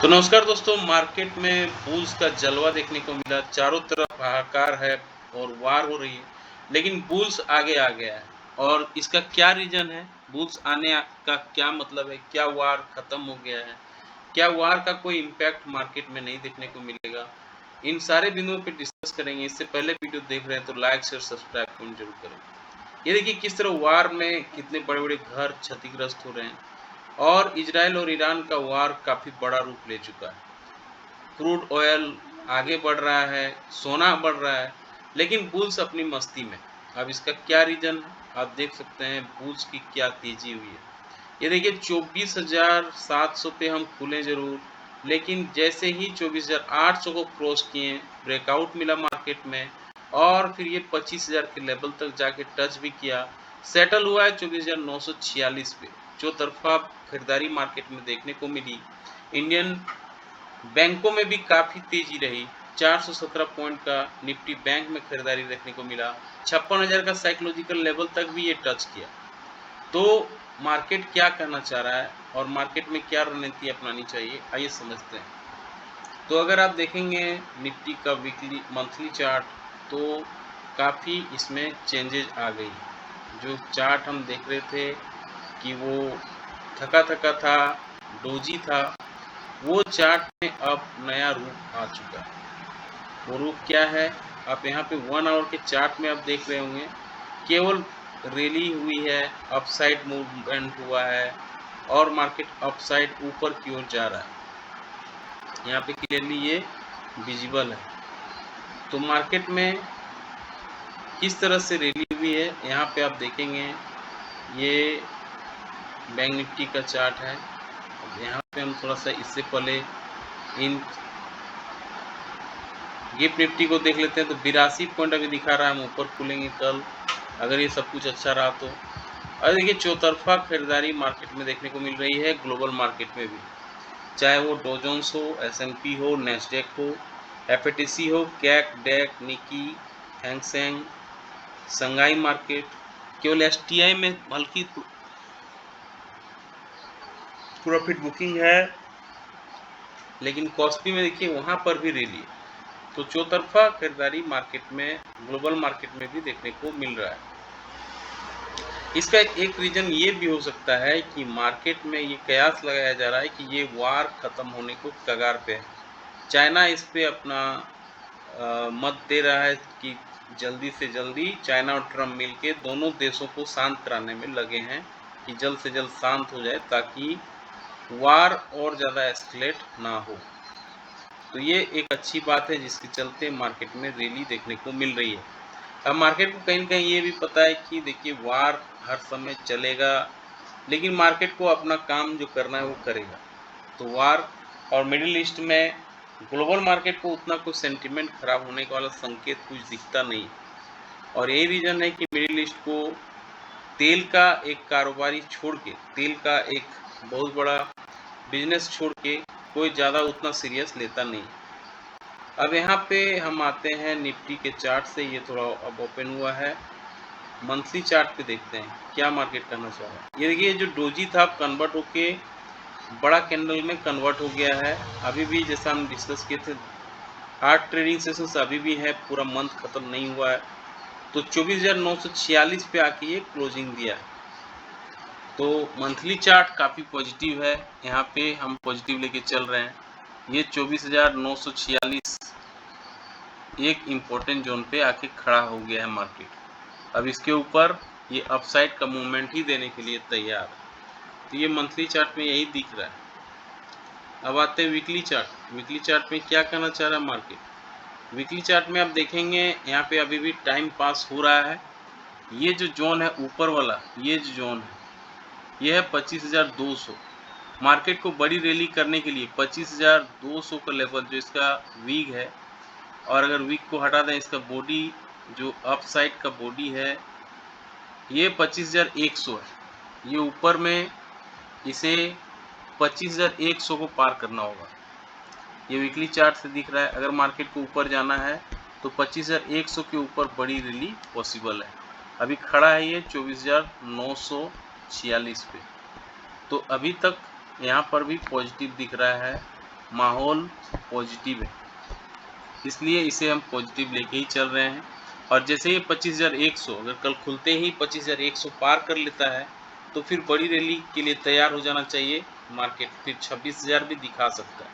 तो नमस्कार दोस्तों, मार्केट में बुल्स का जलवा देखने को मिला। चारों तरफ हाहाकार है और वार हो रही है, लेकिन बुल्स आगे आ गया है। और इसका क्या रीज़न है? बुल्स का क्या मतलब है? क्या वार खत्म हो गया है? क्या वार का कोई इम्पैक्ट मार्केट में नहीं देखने को मिलेगा? इन सारे बिंदुओं पे डिस्कस करेंगे। इससे पहले वीडियो देख रहे हैं तो लाइक, शेयर, सब्सक्राइब कमेंट जरूर करें। ये देखिए किस तरह वार में कितने बड़े-बड़े घर क्षतिग्रस्त हो रहे हैं और इजराइल और ईरान का वार काफ़ी बड़ा रूप ले चुका है। क्रूड ऑयल आगे बढ़ रहा है, सोना बढ़ रहा है, लेकिन बुल्स अपनी मस्ती में। अब इसका क्या रीज़न है? आप देख सकते हैं बुल्स की क्या तेज़ी हुई है। ये देखिए 24,700 पे हम खुले ज़रूर, लेकिन जैसे ही 24,800 को क्रॉस किए, ब्रेकआउट मिला मार्केट में और फिर ये 25,000 के लेवल तक जाके टच भी किया। सेटल हुआ है 24,946 पे। चौतरफा खरीदारी मार्केट में देखने को मिली। इंडियन बैंकों में भी काफ़ी तेज़ी रही। 417 पॉइंट का निफ्टी बैंक में खरीदारी देखने को मिला। 56,000 का साइकोलॉजिकल लेवल तक भी ये टच किया। तो मार्केट क्या कहना चाह रहा है और मार्केट में क्या रणनीति अपनानी चाहिए, आइए समझते हैं। तो अगर आप देखेंगे निफ्टी का वीकली मंथली चार्ट, तो काफ़ी इसमें चेंजेज आ गई। जो चार्ट हम देख रहे थे कि वो थका-थका था, डोजी था, वो चार्ट में अब नया रूप आ चुका है। वो रूप क्या है? आप यहाँ पे 1 आवर के चार्ट में आप देख रहे होंगे, केवल रैली हुई है, अपसाइड मूवमेंट हुआ है और मार्केट अपसाइड ऊपर की ओर जा रहा है। यहाँ पे क्लियरली ये विजिबल है। तो मार्केट में किस तरह से रैली हुई है, यहाँ पे आप देखेंगे ये बैंक निफ्टी का चार्ट है। यहाँ पे हम थोड़ा सा इससे पहले इन गिफ्ट निफ्टी को देख लेते हैं तो 82 पॉइंट अभी दिखा रहा है। हम ऊपर खुलेंगे कल, अगर ये सब कुछ अच्छा रहा तो। और देखिए चौतरफा खरीदारी मार्केट में देखने को मिल रही है, ग्लोबल मार्केट में भी, चाहे वो डो जोन्स हो, S&P हो, नैस्डैक हो, FATC हो, कैक, डेक, निकी, हैंग सेंग, संघाई मार्केट। केवल STI में हल्की प्रॉफिट बुकिंग है, लेकिन कॉस्पी में देखिए वहाँ पर भी रैली है। तो चौतरफा खरीदारी मार्केट में, ग्लोबल मार्केट में भी देखने को मिल रहा है। इसका एक रीज़न ये भी हो सकता है कि मार्केट में ये कयास लगाया जा रहा है कि ये वार ख़त्म होने को कगार पे है। चाइना इस पे अपना मत दे रहा है कि जल्दी से जल्दी चाइना और ट्रम्प मिलके दोनों देशों को शांत कराने में लगे हैं कि जल्द से जल्द शांत हो जाए ताकि वार और ज़्यादा एस्केलेट ना हो। तो ये एक अच्छी बात है जिसके चलते मार्केट में रैली देखने को मिल रही है। अब मार्केट को कहीं न कहीं ये भी पता है कि देखिए वार हर समय चलेगा, लेकिन मार्केट को अपना काम जो करना है वो करेगा। तो वार और मिडिल ईस्ट में ग्लोबल मार्केट को उतना कुछ सेंटीमेंट खराब होने वाला संकेत कुछ दिखता नहीं है। और यही रीज़न है कि मिडिल ईस्ट को तेल का एक कारोबारी छोड़ के, तेल का एक बहुत बड़ा बिजनेस छोड़ के कोई ज़्यादा उतना सीरियस लेता नहीं है। अब यहाँ पे हम आते हैं निफ्टी के चार्ट से। ये थोड़ा अब ओपन हुआ है। मंथली चार्ट पे देखते हैं क्या मार्केट करना चाह रहा है। ये देखिए जो डोजी था कन्वर्ट होके बड़ा कैंडल में कन्वर्ट हो गया है। अभी भी जैसा हम डिस्कस किए थे, 8 ट्रेडिंग सेशंस अभी भी है, पूरा मंथ खत्म नहीं हुआ है। तो 24,946 पे आके ये क्लोजिंग दिया है। तो मंथली चार्ट काफ़ी पॉजिटिव है, यहाँ पे हम पॉजिटिव लेके चल रहे हैं। ये 24,946 एक इम्पोर्टेंट जोन पे आके खड़ा हो गया है मार्केट। अब इसके ऊपर ये अपसाइड का मूवमेंट ही देने के लिए तैयार है। तो ये मंथली चार्ट में यही दिख रहा है। अब आते हैं वीकली चार्ट। वीकली चार्ट में क्या कहना चाह रहा है मार्केट? वीकली चार्ट में आप देखेंगे यहाँ पे अभी भी टाइम पास हो रहा है। ये जो जोन है ऊपर वाला, ये जो जोन है ये है 25,200। मार्केट को बड़ी रैली करने के लिए 25,200 का लेवल जो इसका वीक है, और अगर वीक को हटा दें इसका बॉडी जो अपसाइड का बॉडी है ये 25,100 है। ये ऊपर में इसे 25,100 को पार करना होगा। ये वीकली चार्ट से दिख रहा है। अगर मार्केट को ऊपर जाना है तो 25,100 के ऊपर बड़ी रैली पॉसिबल है। अभी खड़ा है ये 24,946 पे। तो अभी तक यहाँ पर भी पॉजिटिव दिख रहा है माहौल पॉजिटिव है, इसलिए इसे हम पॉजिटिव लेके ही चल रहे हैं। और जैसे ये 25,100 अगर कल खुलते ही 25,100 पार कर लेता है तो फिर बड़ी रैली के लिए तैयार हो जाना चाहिए मार्केट, फिर 26,000 भी दिखा सकता है।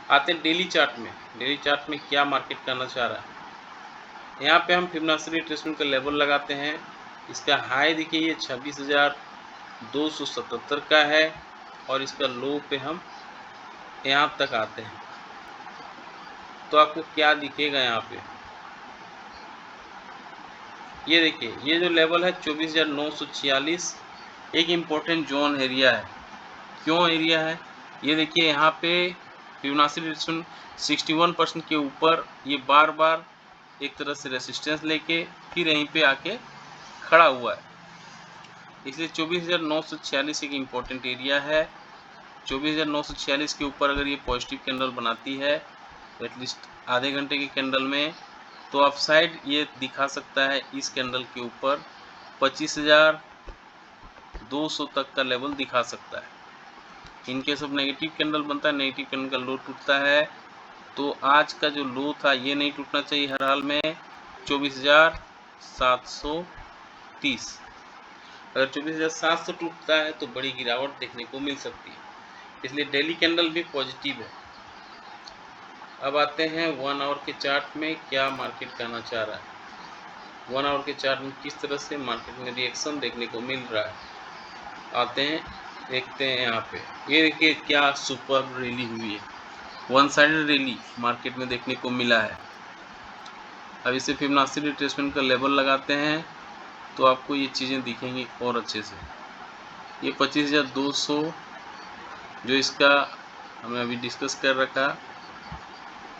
आते हैं डेली चार्ट में। डेली चार्ट में क्या मार्केट करना चाह रहा है। यहाँ पे हम फिबोनाची रिट्रेसमेंट का लेवल लगाते हैं। इसका हाई देखिए ये 26,277 का है और इसका लो पे हम यहाँ तक आते हैं तो आपको क्या दिखेगा यहाँ पे, ये देखिए ये जो लेवल है 24,946 एक इम्पोर्टेंट जोन एरिया है। क्यों एरिया है, ये देखिए यहाँ पे फिबोनाची रिट्रेसमेंट 61% के ऊपर ये बार बार एक तरह से रेसिस्टेंस लेके फिर यहीं पे आके खड़ा हुआ है, इसलिए 24,946 एक इम्पोर्टेंट एरिया है। 24,946 के ऊपर अगर ये पॉजिटिव कैंडल बनाती है एटलीस्ट आधे घंटे के कैंडल में, तो अपसाइड ये दिखा सकता है इस कैंडल के ऊपर 25,200 तक का लेवल दिखा सकता है। इनकेस ऑफ नेगेटिव कैंडल बनता है, नेगेटिव कैंडल का लो टूटता है, तो आज का जो लो था ये नहीं टूटना चाहिए हर हाल में 24,730। अगर 24,700 टूटता है तो बड़ी गिरावट देखने को मिल सकती है, इसलिए डेली कैंडल भी पॉजिटिव है। अब आते हैं 1 आवर के चार्ट में क्या मार्केट करना चाह रहा है। 1 आवर के चार्ट में किस तरह से मार्केट में रिएक्शन देखने को मिल रहा है, आते हैं देखते हैं। यहाँ पे ये देखिए क्या सुपर रैली हुई है, वन साइडेड रैली मार्केट में देखने को मिला है। अब इसे फिबोनाची रिट्रेसमेंट का लेवल लगाते हैं तो आपको ये चीज़ें दिखेंगी और अच्छे से। ये 25,200 जो इसका हमें अभी डिस्कस कर रखा,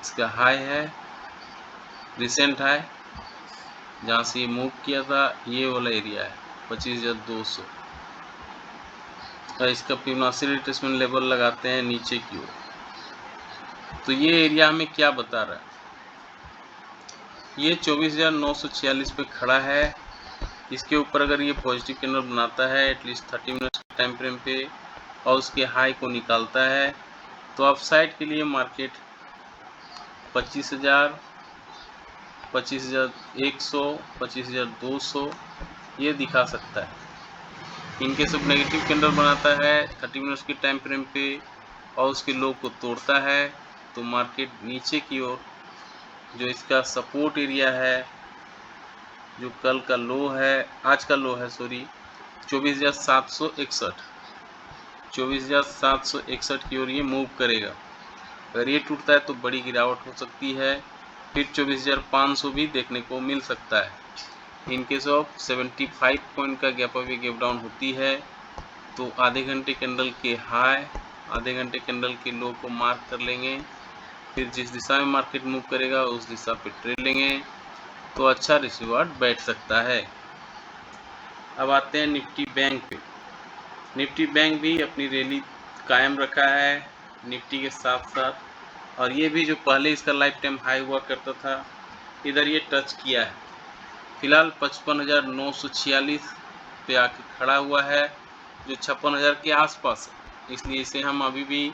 इसका हाई है, रिसेंट हाई जहाँ से ये मूव किया था, ये वाला एरिया है 25,200। और इसका फिबोनाची रिट्रेसमेंट लेवल लगाते हैं नीचे की ओर, तो ये एरिया हमें क्या बता रहा है, ये 24,946 पे खड़ा है। इसके ऊपर अगर ये पॉजिटिव कैंडल बनाता है एटलीस्ट 30 मिनट्स के टाइम फ्रेम पे और उसके हाई को निकालता है, तो अपसाइड के लिए मार्केट 25,000, 25,100, 25,200 ये दिखा सकता है। इनकेस ऑफ नेगेटिव कैंडल बनाता है 30 मिनट्स के टाइम फ्रेम पे और उसके लो को तोड़ता है, तो मार्केट नीचे की ओर जो इसका सपोर्ट एरिया है, जो कल का लो है, आज का लो है सॉरी 24,761, 24,761 की ओर ये मूव करेगा। अगर ये टूटता है तो बड़ी गिरावट हो सकती है, फिर 24,500 भी देखने को मिल सकता है। इन केस ऑफ 75 पॉइंट का गैप अप गैप डाउन होती है तो आधे घंटे कैंडल के हाई, आधे घंटे कैंडल के लो को मार्क कर लेंगे, फिर जिस दिशा में मार्केट मूव करेगा उस दिशा पे ट्रेड लेंगे तो अच्छा रिवॉर्ड बैठ सकता है। अब आते हैं निफ्टी बैंक पे। निफ्टी बैंक भी अपनी रैली कायम रखा है निफ्टी के साथ साथ, और ये भी जो पहले इसका लाइफ टाइम हाई हुआ करता था इधर ये टच किया है। फिलहाल 55,946 पे आके खड़ा हुआ है जो 56,000 के आसपास है, इसलिए इसे हम अभी भी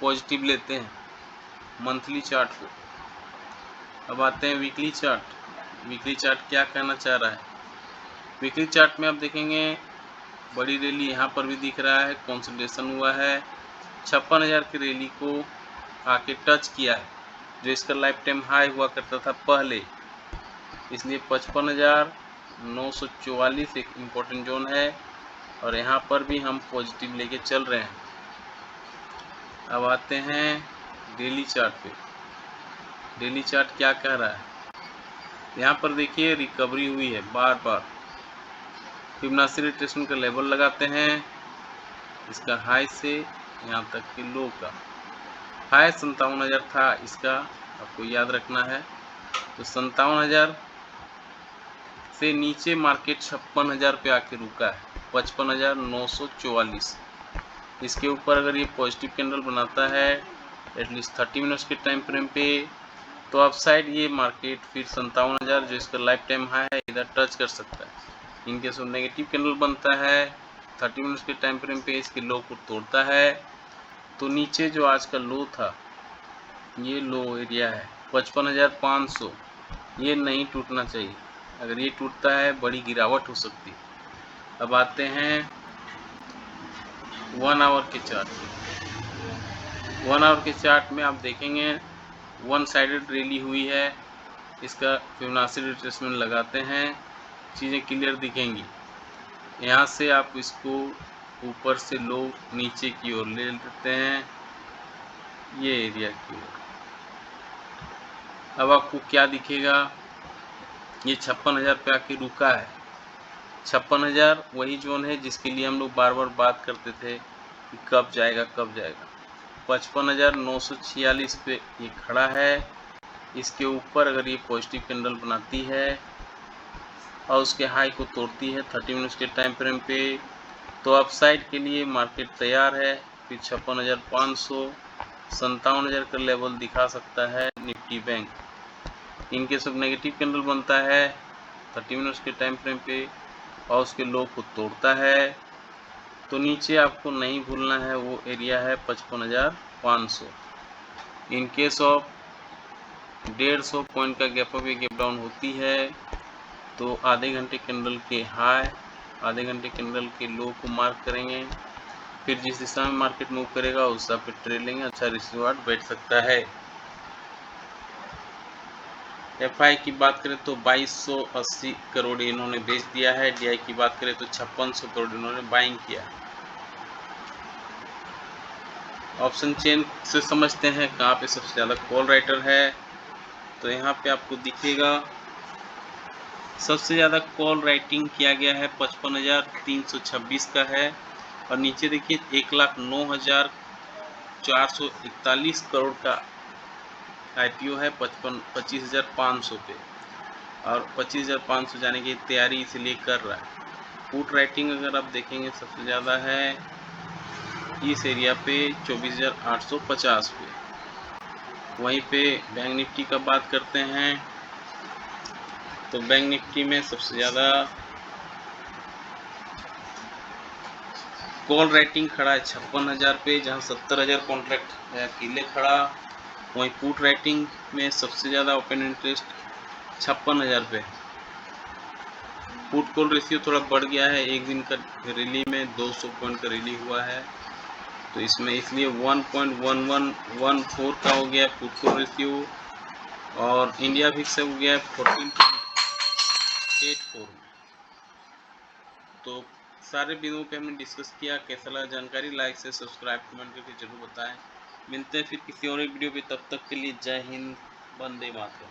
पॉजिटिव लेते हैं मंथली चार्ट को। अब आते हैं वीकली चार्ट। वीकली चार्ट क्या कहना चाह रहा है, वीकली चार्ट में आप देखेंगे बड़ी रैली यहाँ पर भी दिख रहा है, कंसोलिडेशन हुआ है, 56,000 की रैली को आके टच किया है जो इसका लाइफ टाइम हाई हुआ करता था पहले, इसलिए 55,944 एक इम्पोर्टेंट जोन है और यहाँ पर भी हम पॉजिटिव लेके चल रहे हैं। अब आते हैं डेली चार्ट पे। डेली चार्ट क्या कह रहा है, यहाँ पर देखिए रिकवरी हुई है बार बार। फिबोनाची रिट्रेसमेंट का लेवल लगाते हैं, इसका हाई से यहाँ तक के लो का। हाई 57,000 था इसका, आपको याद रखना है, तो 57,000 से नीचे मार्केट 56,000 पे आके रुका है 55,944। इसके ऊपर अगर ये पॉजिटिव कैंडल बनाता है एटलीस्ट 30 मिनट्स के टाइम फ्रेम पे, तो अपसाइड ये मार्केट फिर 57,000 जो इसका लाइफ टाइम हाई है इधर टच कर सकता है। इनकेस नेगेटिव कैंडल बनता है 30 मिनट्स के टाइम फ्रेम पे इसके लो को तोड़ता है तो नीचे जो आज का लो था, ये लो एरिया है 55,500, ये नहीं टूटना चाहिए। अगर ये टूटता है बड़ी गिरावट हो सकती है। अब आते हैं 1 आवर के चार्ट में। 1 आवर के चार्ट में आप देखेंगे वन साइडेड रैली हुई है। इसका फिबोनाची रिट्रेसमेंट लगाते हैं, चीज़ें क्लियर दिखेंगी। यहाँ से आप इसको ऊपर से लो नीचे की ओर ले लेते हैं, ये एरिया की ओर। अब आपको क्या दिखेगा, ये 56,000 पे आके रुका है। 56,000 वही जोन है जिसके लिए हम लोग बार बार बात करते थे कि कब जाएगा कब जाएगा। 55,946 पे ये खड़ा है। इसके ऊपर अगर ये पॉजिटिव कैंडल बनाती है और उसके हाई को तोड़ती है 30 मिनट्स के टाइम फ्रेम पे, तो अपसाइड के लिए मार्केट तैयार है। फिर 56,500 57,000 का लेवल दिखा सकता है निफ्टी बैंक। इनके सब नेगेटिव कैंडल बनता है 30 मिनट्स के टाइम फ्रेम पे और उसके लो को तोड़ता है, तो नीचे आपको नहीं भूलना है वो एरिया है 55,500। इन केस ऑफ 150 पॉइंट का गैप अप या गैप डाउन होती है तो आधे घंटे कैंडल के हाई, आधे घंटे कैंडल के लो को मार्क करेंगे। फिर जिस दिशा में मार्केट मूव करेगा उस हिसाब पे ट्रेड लेंगे, अच्छा रिस्क रिवार्ड बैठ सकता है। एफआई की बात करें तो 2280 करोड़ इन्होंने बेच दिया है। डीआई की बात करें तो 5600 करोड़ इन्होंने बाइंग किया। ऑप्शन चेन से समझते हैं कहाँ पे सबसे ज़्यादा कॉल राइटर है। तो यहाँ पे आपको दिखेगा सबसे ज़्यादा कॉल राइटिंग किया गया है 55,326 का है। और नीचे देखिए 1,09,441 करोड़ का आईपीओ है 25,500 पे, और 25,500 जाने की तैयारी इसलिए कर रहा है। पुट राइटिंग अगर आप देखेंगे सबसे ज़्यादा है इस एरिया पे 24,850 पे। वहीं पे बैंक निफ्टी का बात करते हैं तो बैंक निफ्टी में सबसे ज़्यादा कॉल राइटिंग खड़ा है 56,000 पे, जहाँ 70,000 कॉन्ट्रैक्ट अकेले खड़ा। वहीं पुट राइटिंग में सबसे ज़्यादा ओपन इंटरेस्ट 56,000 पे। पुट कॉल रेशियो थोड़ा बढ़ गया है, एक दिन का रैली में 200 पॉइंट का रैली हुआ है, तो इसमें इसलिए 1.1114 का हो गया पुट कॉल रेशियो। और इंडिया भिक्स हो गया 14.84। तो सारे बिंदुओं पे हमने डिस्कस किया। कैसा लगा जानकारी, लाइक से सब्सक्राइब कमेंट करके जरूर बताएं। मिलते हैं फिर किसी और एक वीडियो पे, तब तक के लिए जय हिंद, वंदे मातरम।